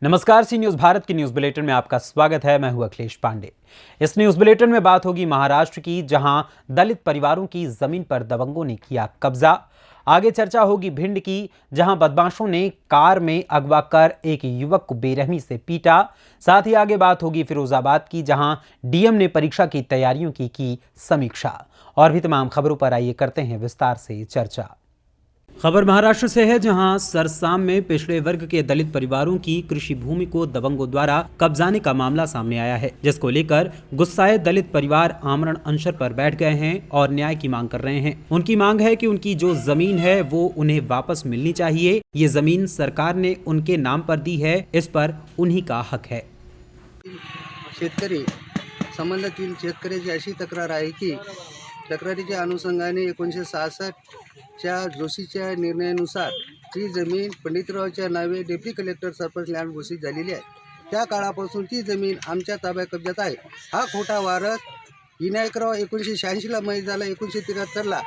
नमस्कार, सी न्यूज भारत की news bulletin में आपका स्वागत है। मैं हूं अखिलेश पांडे। इस न्यूज बुलेटिन में बात होगी महाराष्ट्र की, जहां दलित परिवारों की जमीन पर दबंगों ने किया कब्जा। आगे चर्चा होगी भिंड की, जहां बदमाशों ने कार में अगवा कर एक युवक को बेरहमी से पीटा। साथ ही आगे बात होगी फिरोजाबाद की, जहां डीएम ने परीक्षा की तैयारियों की समीक्षा। और भी तमाम खबरों पर आइए करते हैं विस्तार से चर्चा। खबर महाराष्ट्र से है, जहां सरसाम में पिछड़े वर्ग के दलित परिवारों की कृषि भूमि को दबंगों द्वारा कब्जाने का मामला सामने आया है, जिसको लेकर गुस्साए दलित परिवार आमरण अनशन पर बैठ गए हैं और न्याय की मांग कर रहे हैं। उनकी मांग है कि उनकी जो जमीन है वो उन्हें वापस मिलनी चाहिए। ये जमीन सरकार ने उनके नाम पर दी है, इस पर उन्हीं का हक है। शेतकरी संबंधातील शेतकऱ्याची अशी तक्रार आहे की तक्रारीच्या अनुषंगाने 1966च्या जोशीच्या निर्णयानुसार ती जमीन पंडितरावच्या नावे डेप्टी कलेक्टर सरपंच लँड घोषित झालेली आहे। त्या काळापासून ती जमीन आमच्या ताब्यात कब्जात आहे। हा खोटा वारस विनायकराव 1986ला मयत झाला, 1973ला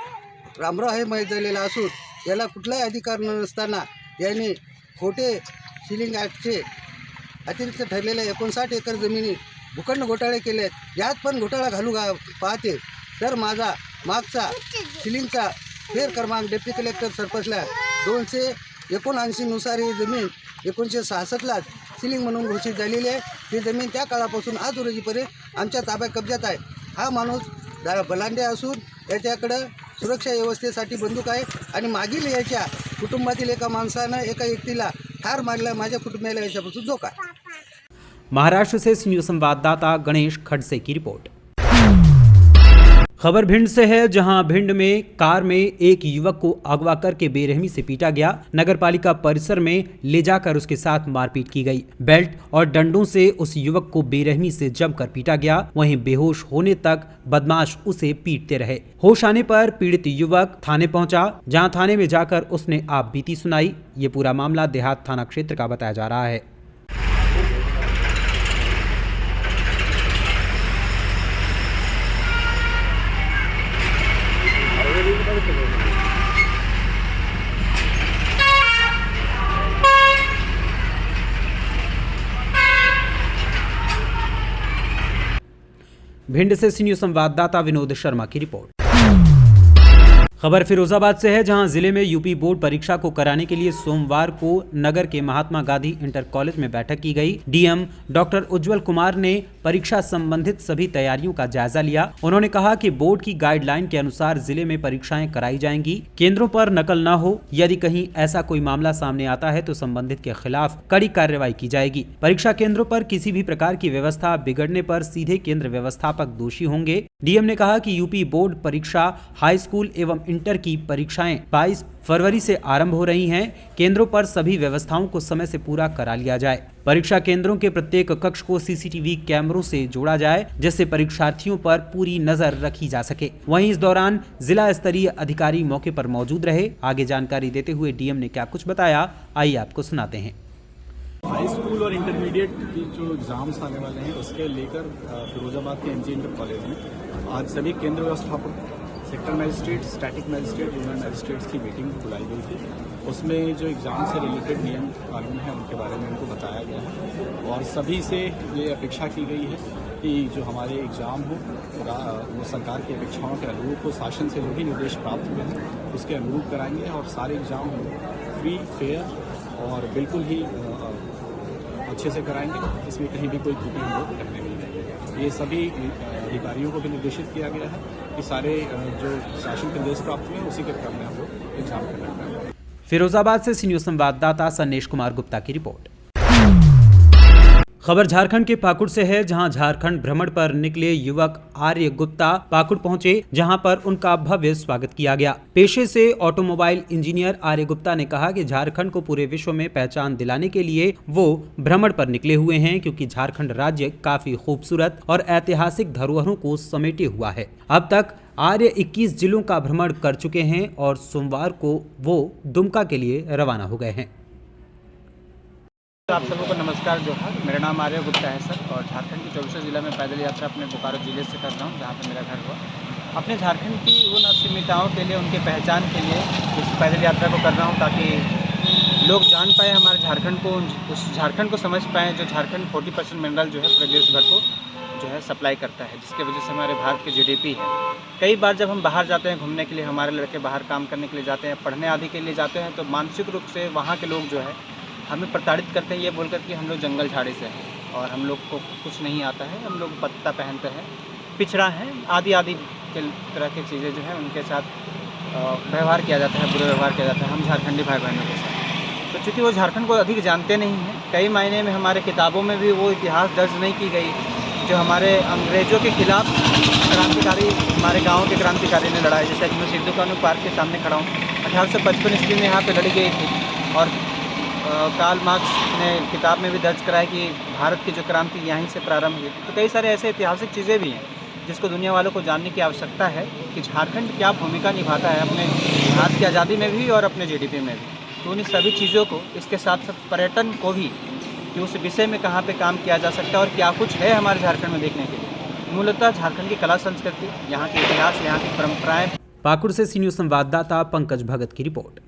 रामराव हे मयत झालेला असून याला कुठलाही अधिकार नसताना यांनी खोटे सिलिंग ॲक्टचे अतिरिक्त ठरलेल्या 59 एकर जमिनी भूखंड घोटाळे केले। यात पण घोटाळा घालू पाहते तर माझा मागचा सिलिंगचा फेर क्रमांक डेप्टी कलेक्टर सरपंचला 279 नुसार ही जमीन 1966लाच सिलिंग म्हणून घोषित झालेली आहे। ही जमीन त्या काळापासून आज रोजीपर्यंत आमच्या ताब्यात कब्जात आहे। हा माणूस बलांडे असून याच्याकडं सुरक्षा व्यवस्थेसाठी बंदूक आहे आणि मागील याच्या कुटुंबातील एका माणसानं एका व्यक्तीला ठार मारला। माझ्या कुटुंबाला याच्यापासून धोका आहे। महाराष्ट्र से सी न्यूज संवाददाता गणेश खड़से की रिपोर्ट। खबर भिंड से है, जहां भिंड में कार में एक युवक को अगवा करके बेरहमी से पीटा गया। नगरपालिका परिसर में ले जाकर उसके साथ मारपीट की गई। बेल्ट और डंडों से उस युवक को बेरहमी से जमकर पीटा गया। वहीं बेहोश होने तक बदमाश उसे पीटते रहे। होश आने पर पीड़ित युवक थाने पहुंचा, जहां थाने में जाकर उसने आप बीती सुनाई। ये पूरा मामला देहात थाना क्षेत्र का बताया जा रहा है। भिंड से सी न्यूज संवाददाता विनोद शर्मा की रिपोर्ट। खबर फिरोजाबाद से है, जहां जिले में यूपी बोर्ड परीक्षा को कराने के लिए सोमवार को नगर के महात्मा गांधी इंटर कॉलेज में बैठक की गई। डीएम डॉक्टर उज्जवल कुमार ने परीक्षा संबंधित सभी तैयारियों का जायजा लिया। उन्होंने कहा कि बोर्ड की गाइडलाइन के अनुसार जिले में परीक्षाएं कराई जाएंगी। केंद्रों पर नकल न हो। यदि कहीं ऐसा कोई मामला सामने आता है तो संबंधित के खिलाफ कड़ी कार्रवाई की जाएगी। परीक्षा केंद्रों पर किसी भी प्रकार की व्यवस्था बिगड़ने पर सीधे केंद्र व्यवस्थापक दोषी होंगे। डीएम ने कहा कि यूपी बोर्ड परीक्षा हाई स्कूल एवं इंटर की परीक्षाएं 22 फरवरी से आरंभ हो रही हैं। केंद्रों पर सभी व्यवस्थाओं को समय से पूरा करा लिया जाए। परीक्षा केंद्रों के प्रत्येक कक्ष को सीसीटीवी कैमरों से जोड़ा जाए, जिससे परीक्षार्थियों पर पूरी नजर रखी जा सके। वहीं इस दौरान जिला स्तरीय अधिकारी मौके पर मौजूद रहे। आगे जानकारी देते हुए डीएम ने क्या कुछ बताया, आइए आपको सुनाते हैं। हाई स्कूल और इंटरमीडिएट की जो एग्ज़ाम्स आने वाले हैं उसके लेकर फिरोजाबाद के एनजी इंटर कॉलेज में आज सभी केंद्र व्यवस्थापक, sector magistrate, static magistrate, union magistrates की मीटिंग बुलाई गई थी। उसमें जो एग्ज़ाम से रिलेटेड नियम कानून है उनके बारे में उनको बताया गया है और सभी से ये अपेक्षा की गई है कि जो हमारे एग्ज़ाम हो वो सरकार की अपेक्षाओं के अनुरूप हो। शासन से जो भी निर्देश प्राप्त हुए हैं उसके अनुरूप कराएंगे और सारे एग्ज़ाम फ्री, फेयर और बिल्कुल ही अच्छे से कराएंगे। इसमें कहीं भी कोई त्रुटि हम लोग करने नहीं देंगे। ये सभी अधिकारियों को भी निर्देशित किया गया है कि सारे जो शासन के निर्देश प्राप्त हुए हैं उसी के क्रम में हम लोग एग्जाम करना है। फिरोजाबाद से सी न्यूज संवाददाता सन्नेश कुमार गुप्ता की रिपोर्ट। खबर झारखंड के पाकुड़ से है, जहां झारखंड भ्रमण पर निकले युवक आर्य गुप्ता पाकुड़ पहुंचे, जहां पर उनका भव्य स्वागत किया गया। पेशे से ऑटोमोबाइल इंजीनियर आर्य गुप्ता ने कहा कि झारखंड को पूरे विश्व में पहचान दिलाने के लिए वो भ्रमण पर निकले हुए हैं, क्योंकि झारखंड राज्य काफी खूबसूरत और ऐतिहासिक धरोहरों को समेटे हुआ है। अब तक आर्य 21 जिलों का भ्रमण कर चुके हैं और सोमवार को वो दुमका के लिए रवाना हो गए हैं। आप सबों को नमस्कार। जो है मेरा नाम आर्य गुप्ता है सर, और झारखंड के 24 जिला में पैदल यात्रा अपने बोकारो जिले से कर रहा हूँ, जहाँ पे मेरा घर हुआ। अपने झारखंड की उन अस्मिताओं के लिए, उनके पहचान के लिए इस पैदल यात्रा को कर रहा हूँ, ताकि लोग जान पाए हमारे झारखंड को, उस झारखंड को समझ पाएँ जो झारखंड 40% मिनरल जो है पूरे देश भर को जो है सप्लाई करता है, जिसके वजह से हमारे भारत की जीडीपी है। कई बार जब हम बाहर जाते हैं घूमने के लिए, हमारे लड़के बाहर काम करने के लिए जाते हैं, पढ़ने आदि के लिए जाते हैं, तो मानसिक रूप से वहाँ के लोग जो है हमें प्रताड़ित करते हैं ये बोलकर कि हम लोग जंगल झाड़ी से हैं और हम लोग को कुछ नहीं आता है, हम लोग पत्ता पहनते हैं, पिछड़ा है, आदि के तरह की चीज़ें जो है उनके साथ व्यवहार किया जाता है, बुरा व्यवहार किया जाता है हम झारखंडी भाई बहनों के साथ। तो चूँकि वो झारखंड को अधिक जानते नहीं हैं, कई मायने में हमारे किताबों में भी वो इतिहास दर्ज नहीं की गई जो हमारे अंग्रेज़ों के खिलाफ क्रांतिकारी हमारे गांव के क्रांतिकारी ने लड़ाई। जैसे कि मैं सिद्धू कानू पार्क के सामने खड़ा हूँ, 1855 ईस्वी में यहाँ पे लड़ी गई थी और कार्ल मार्क्स ने किताब में भी दर्ज कराया कि भारत की जो क्रांति यहीं से प्रारंभ हुई थी। तो कई सारे ऐसे ऐतिहासिक चीज़ें भी हैं जिसको दुनिया वालों को जानने की आवश्यकता है कि झारखंड क्या भूमिका निभाता है अपने भारत की आज़ादी में भी और अपने जीडीपी में भी। तो उन सभी चीज़ों को, इसके साथ साथ पर्यटन को भी, कि उस विषय में कहाँ पे काम किया जा सकता है और क्या कुछ है हमारे झारखंड में देखने के लिए। मूलतः झारखंड की कला संस्कृति, यहाँ के इतिहास, यहाँ की परंपराएं। पाकुड़ से सी न्यूज़ संवाददाता पंकज भगत की रिपोर्ट।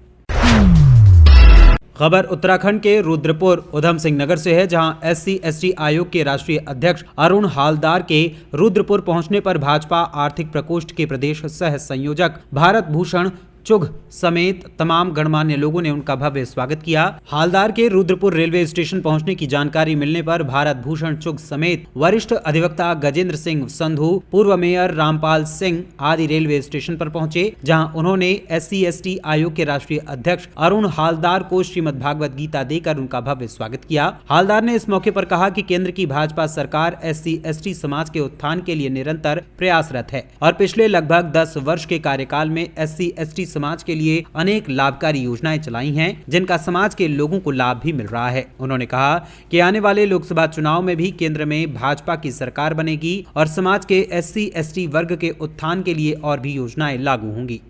खबर उत्तराखंड के रुद्रपुर उधम सिंह नगर से है, जहां SC/ST आयोग के राष्ट्रीय अध्यक्ष अरुण हालदार के रुद्रपुर पहुंचने पर भाजपा आर्थिक प्रकोष्ठ के प्रदेश सह संयोजक भारत भूषण चुघ समेत तमाम गणमान्य लोगों ने उनका भव्य स्वागत किया। हालदार के रुद्रपुर रेलवे स्टेशन पहुंचने की जानकारी मिलने पर भारत भूषण चुघ समेत वरिष्ठ अधिवक्ता गजेंद्र सिंह संधू, पूर्व मेयर रामपाल सिंह आदि रेलवे स्टेशन पर पहुंचे, जहां उन्होंने SC/ST आयोग के राष्ट्रीय अध्यक्ष अरुण हालदार को श्रीमद् भागवत गीता देकर उनका भव्य स्वागत किया। हालदार ने इस मौके पर कहा कि केंद्र की भाजपा सरकार SC/ST समाज के उत्थान के लिए निरंतर प्रयासरत है और पिछले लगभग 10 वर्ष के कार्यकाल में SC/ST समाज के लिए अनेक लाभकारी योजनाएं चलाई हैं, जिनका समाज के लोगों को लाभ भी मिल रहा है। उन्होंने कहा कि आने वाले लोकसभा चुनाव में भी केंद्र में भाजपा की सरकार बनेगी और समाज के SC/ST वर्ग के उत्थान के लिए और भी योजनाएं लागू होंगी।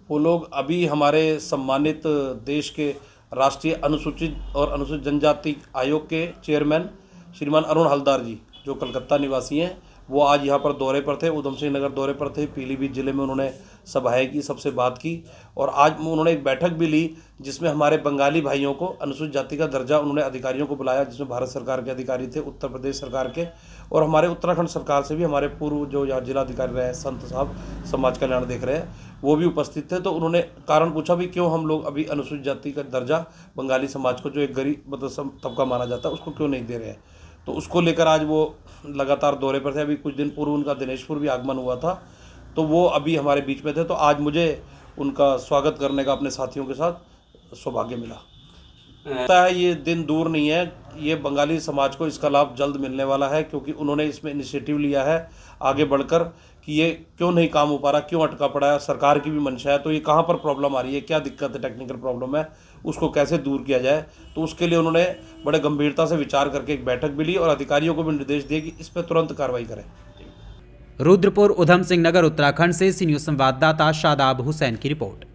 वो लोग अभी हमारे सम्मानित देश के राष्ट्रीय अनुसूचित और अनुसूचित जनजाति आयोग के चेयरमैन श्रीमान अरुण हालदार जी, जो कलकत्ता निवासी हैं, वो आज यहाँ पर दौरे पर थे, उधम सिंह नगर दौरे पर थे। पीलीभीत जिले में उन्होंने सभाएं की, सबसे बात की और आज उन्होंने एक बैठक भी ली जिसमें हमारे बंगाली भाइयों को अनुसूचित जाति का दर्जा उन्होंने अधिकारियों को बुलाया, जिसमें भारत सरकार के अधिकारी थे, उत्तर प्रदेश सरकार के और हमारे उत्तराखंड सरकार से भी हमारे पूर्व जो यहाँ जिलाधिकारी रहे संत साहब समाज कल्याण देख रहे हैं, वो भी उपस्थित थे। तो उन्होंने कारण पूछा भी क्यों हम लोग अभी अनुसूचित जाति का दर्जा बंगाली समाज को, जो एक गरीब मतलब तबका माना जाता है, उसको क्यों नहीं दे रहे हैं। तो उसको लेकर आज वो लगातार दौरे पर थे। अभी कुछ दिन पूर्व उनका दिनेशपुर भी आगमन हुआ था, तो वो अभी हमारे बीच में थे। तो आज मुझे उनका स्वागत करने का अपने साथियों के साथ सौभाग्य मिला। लगता है ये दिन दूर नहीं है, ये बंगाली समाज को इसका लाभ जल्द मिलने वाला है, क्योंकि उन्होंने इसमें इनिशिएटिव लिया है आगे बढ़कर कि ये क्यों नहीं काम हो पा रहा, क्यों अटका पड़ा है। सरकार की भी मंशा है, तो ये कहाँ पर प्रॉब्लम आ रही है, क्या दिक्कत है, टेक्निकल प्रॉब्लम है, उसको कैसे दूर किया जाए। तो उसके लिए उन्होंने बड़े गंभीरता से विचार करके एक बैठक भी ली और अधिकारियों को भी निर्देश दिए कि इस पर तुरंत कार्रवाई करें। रुद्रपुर उधम सिंह नगर उत्तराखंड से सी न्यूज़ संवाददाता शादाब हुसैन की रिपोर्ट।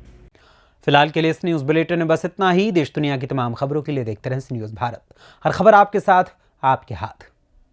फिलहाल के लिए इस न्यूज़ बुलेटिन में बस इतना ही। देश दुनिया की तमाम खबरों के लिए देखते रहें सी न्यूज़ भारत। हर खबर आपके साथ, आपके हाथ।